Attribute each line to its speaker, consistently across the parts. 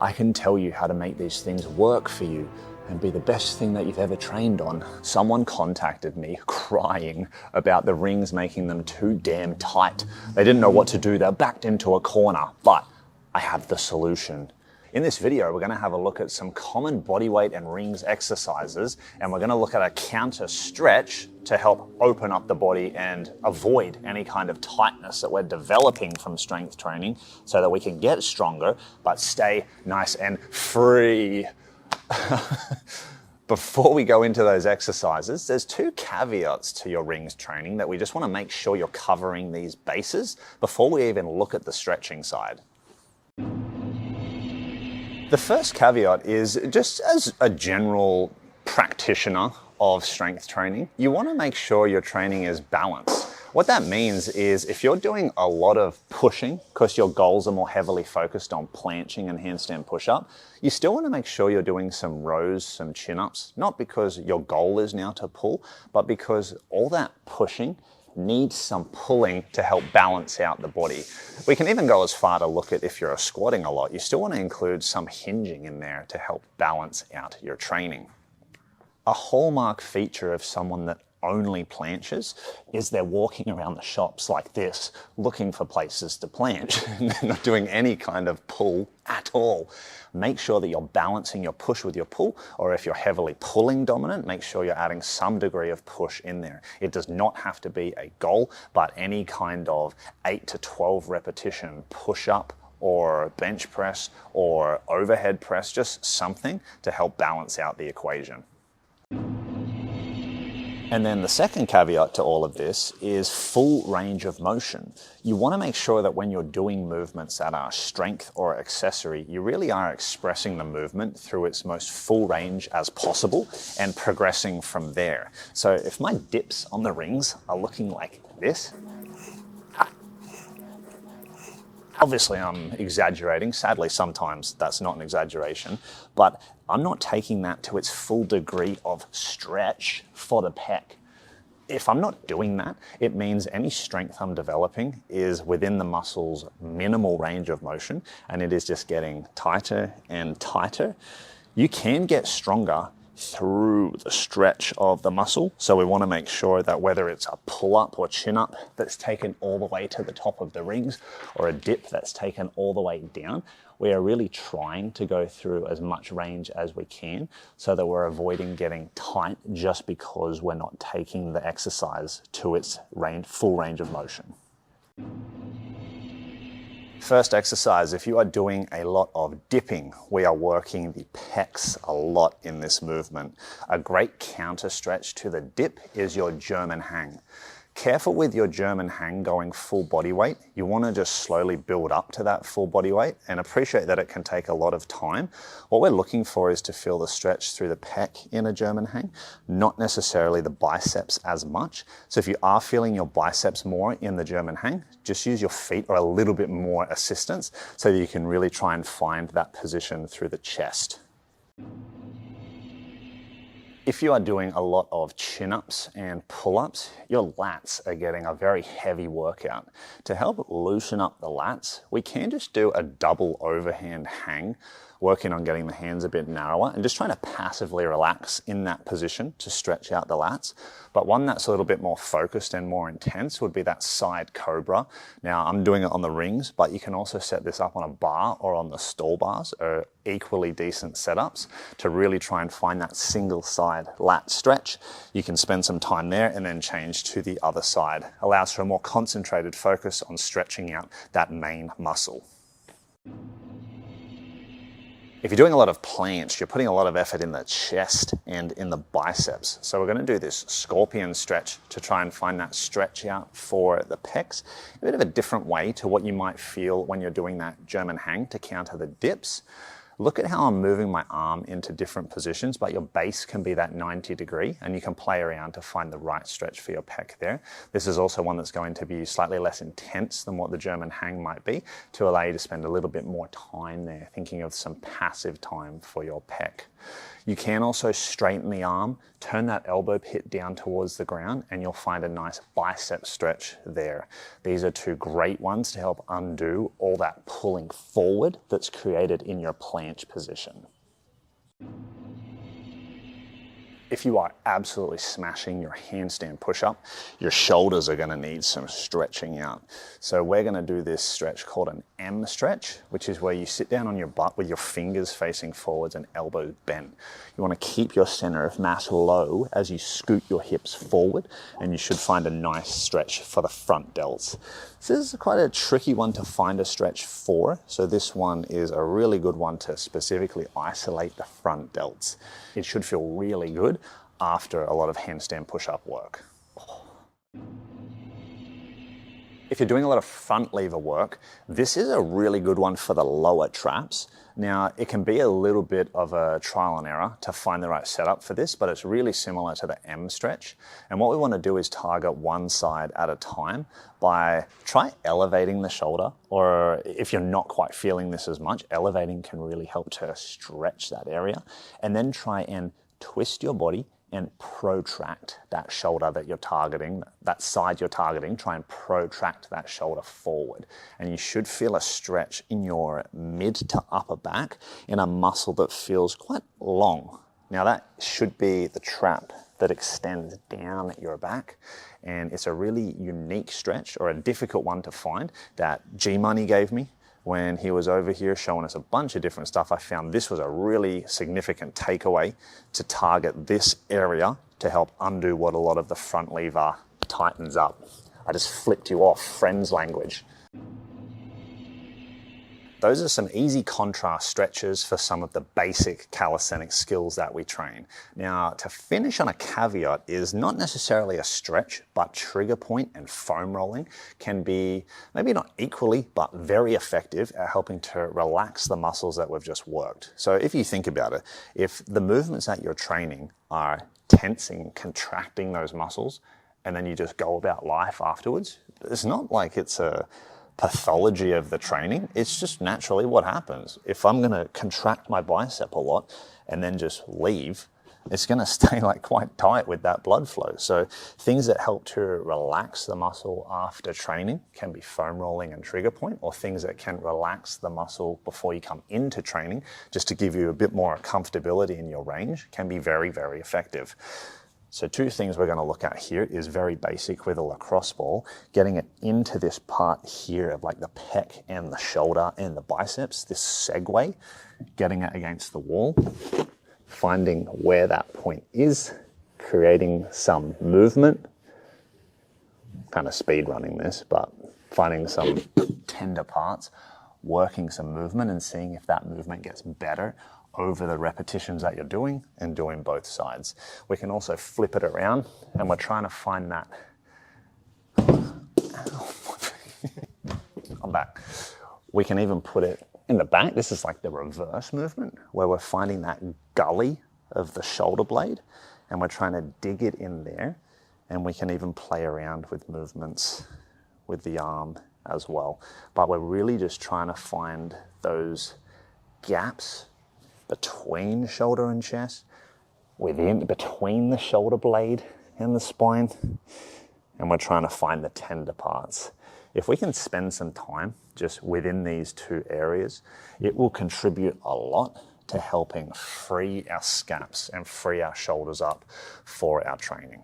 Speaker 1: I can tell you how to make these things work for you and be the best thing that you've ever trained on. Someone contacted me crying about the rings making them too damn tight. They didn't know what to do, they're backed into a corner, but I have the solution. In this video, we're gonna have a look at some common bodyweight and rings exercises, and we're gonna look at a counter stretch to help open up the body and avoid any kind of tightness that we're developing from strength training so that we can get stronger, but stay nice and free. Before we go into those exercises, there's two caveats to your rings training that we just wanna make sure you're covering these bases before we even look at the stretching side. The first caveat is just as a general practitioner of strength training, you want to make sure your training is balanced. What that means is if you're doing a lot of pushing, because your goals are more heavily focused on planching and handstand push-up, you still want to make sure you're doing some rows, some chin-ups, not because your goal is now to pull, but because all that pushing needs some pulling to help balance out the body. We can even go as far to look at if you're squatting a lot, you still want to include some hinging in there to help balance out your training. A hallmark feature of someone that only planches is they're walking around the shops like this, looking for places to planche, and not doing any kind of pull at all. Make sure that you're balancing your push with your pull, or if you're heavily pulling dominant, make sure you're adding some degree of push in there. It does not have to be a goal, but any kind of 8 to 12 repetition push-up or bench press or overhead press, just something to help balance out the equation. And then the second caveat to all of this is full range of motion. You want to make sure that when you're doing movements that are strength or accessory, you really are expressing the movement through its most full range as possible and progressing from there. So if my dips on the rings are looking like this, obviously I'm exaggerating. Sadly, sometimes that's not an exaggeration, but I'm not taking that to its full degree of stretch for the pec. If I'm not doing that, it means any strength I'm developing is within the muscle's minimal range of motion, and it is just getting tighter and tighter. You can get stronger through the stretch of the muscle. So we want to make sure that whether it's a pull-up or chin-up that's taken all the way to the top of the rings, or a dip that's taken all the way down, we are really trying to go through as much range as we can so that we're avoiding getting tight just because we're not taking the exercise to its full range of motion. First exercise, if you are doing a lot of dipping, we are working the pecs a lot in this movement. A great counter stretch to the dip is your German hang. Careful with your German hang going full body weight. You want to just slowly build up to that full body weight and appreciate that it can take a lot of time. What we're looking for is to feel the stretch through the pec in a German hang, not necessarily the biceps as much. So if you are feeling your biceps more in the German hang, just use your feet or a little bit more assistance so that you can really try and find that position through the chest. If you are doing a lot of chin-ups and pull-ups, your lats are getting a very heavy workout. To help loosen up the lats, we can just do a double overhand hang, working on getting the hands a bit narrower and just trying to passively relax in that position to stretch out the lats. But one that's a little bit more focused and more intense would be that side cobra. Now I'm doing it on the rings, but you can also set this up on a bar or on the stall bars, or equally decent setups to really try and find that single side lat stretch. You can spend some time there and then change to the other side. Allows for a more concentrated focus on stretching out that main muscle. If you're doing a lot of planche, you're putting a lot of effort in the chest and in the biceps. So we're going to do this scorpion stretch to try and find that stretch out for the pecs. A bit of a different way to what you might feel when you're doing that German hang to counter the dips. Look at how I'm moving my arm into different positions, but your base can be that 90 degree and you can play around to find the right stretch for your pec there. This is also one that's going to be slightly less intense than what the German hang might be, to allow you to spend a little bit more time there, thinking of some passive time for your pec. You can also straighten the arm, turn that elbow pit down towards the ground, and you'll find a nice bicep stretch there. These are two great ones to help undo all that pulling forward that's created in your planche. planche position. If you are absolutely smashing your handstand push-up, your shoulders are gonna need some stretching out. So we're gonna do this stretch called an M stretch, which is where you sit down on your butt with your fingers facing forwards and elbows bent. You wanna keep your center of mass low as you scoot your hips forward, and you should find a nice stretch for the front delts. This is quite a tricky one to find a stretch for, so this one is a really good one to specifically isolate the front delts. It should feel really good after a lot of handstand push-up work. If you're doing a lot of front lever work, this is a really good one for the lower traps. Now, it can be a little bit of a trial and error to find the right setup for this, but it's really similar to the M stretch. And what we want to do is target one side at a time by try elevating the shoulder, or if you're not quite feeling this as much, elevating can really help to stretch that area. And then try and twist your body and protract that shoulder that you're targeting, that side you're targeting, try and protract that shoulder forward. And you should feel a stretch in your mid to upper back in a muscle that feels quite long. Now that should be the trap that extends down your back. And it's a really unique stretch, or a difficult one to find, that G-Money gave me when he was over here showing us a bunch of different stuff. I found this was a really significant takeaway to target this area to help undo what a lot of the front lever tightens up. I just flipped you off, friends language. Those are some easy contrast stretches for some of the basic calisthenic skills that we train. Now, to finish on a caveat is not necessarily a stretch, but trigger point and foam rolling can be maybe not equally, but very effective at helping to relax the muscles that we've just worked. So if you think about it, if the movements that you're training are tensing, contracting those muscles, and then you just go about life afterwards, it's not like it's a pathology of the training. It's just naturally what happens. If I'm going to contract my bicep a lot and then just leave, it's going to stay like quite tight with that blood flow. So things that help to relax the muscle after training can be foam rolling and trigger point, or things that can relax the muscle before you come into training, just to give you a bit more comfortability in your range, can be very, very effective. So two things we're going to look at here is very basic with a lacrosse ball, getting it into this part here of like the pec and the shoulder and the biceps, this segue, getting it against the wall, finding where that point is, creating some movement, kind of speed running this, but finding some tender parts, working some movement and seeing if that movement gets better over the repetitions that you're doing, and doing both sides. We can also flip it around, and we're trying to find that. I'm back. We can even put it in the back. This is like the reverse movement, where we're finding that gully of the shoulder blade, and we're trying to dig it in there. And we can even play around with movements with the arm as well. But we're really just trying to find those gaps between shoulder and chest, between the shoulder blade and the spine, and we're trying to find the tender parts. If we can spend some time just within these two areas, it will contribute a lot to helping free our scaps and free our shoulders up for our training.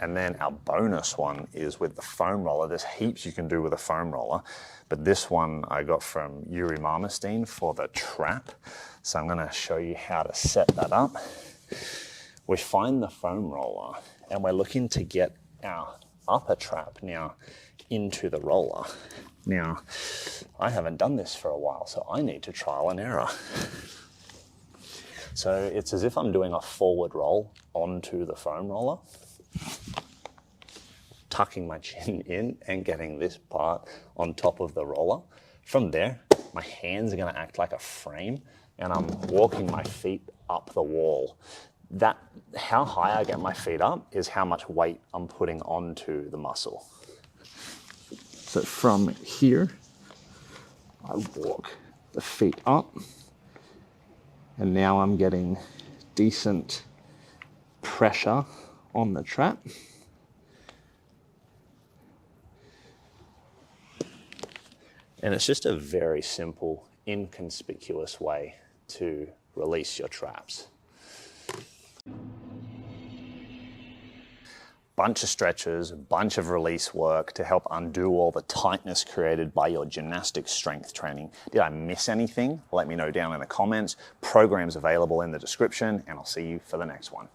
Speaker 1: And then our bonus one is with the foam roller. There's heaps you can do with a foam roller, but this one I got from Yuri Marmerstein for the trap. So I'm gonna show you how to set that up. We find the foam roller and we're looking to get our upper trap now into the roller. Now, I haven't done this for a while, so I need to trial and error. So it's as if I'm doing a forward roll onto the foam roller, tucking my chin in and getting this part on top of the roller. From there, my hands are gonna act like a frame and I'm walking my feet up the wall. How high I get my feet up is how much weight I'm putting onto the muscle. So from here, I walk the feet up, and now I'm getting decent pressure on the trap. And it's just a very simple, inconspicuous way to release your traps. Bunch of stretches, bunch of release work to help undo all the tightness created by your gymnastic strength training. Did I miss anything? Let me know down in the comments. Programs available in the description, and I'll see you for the next one.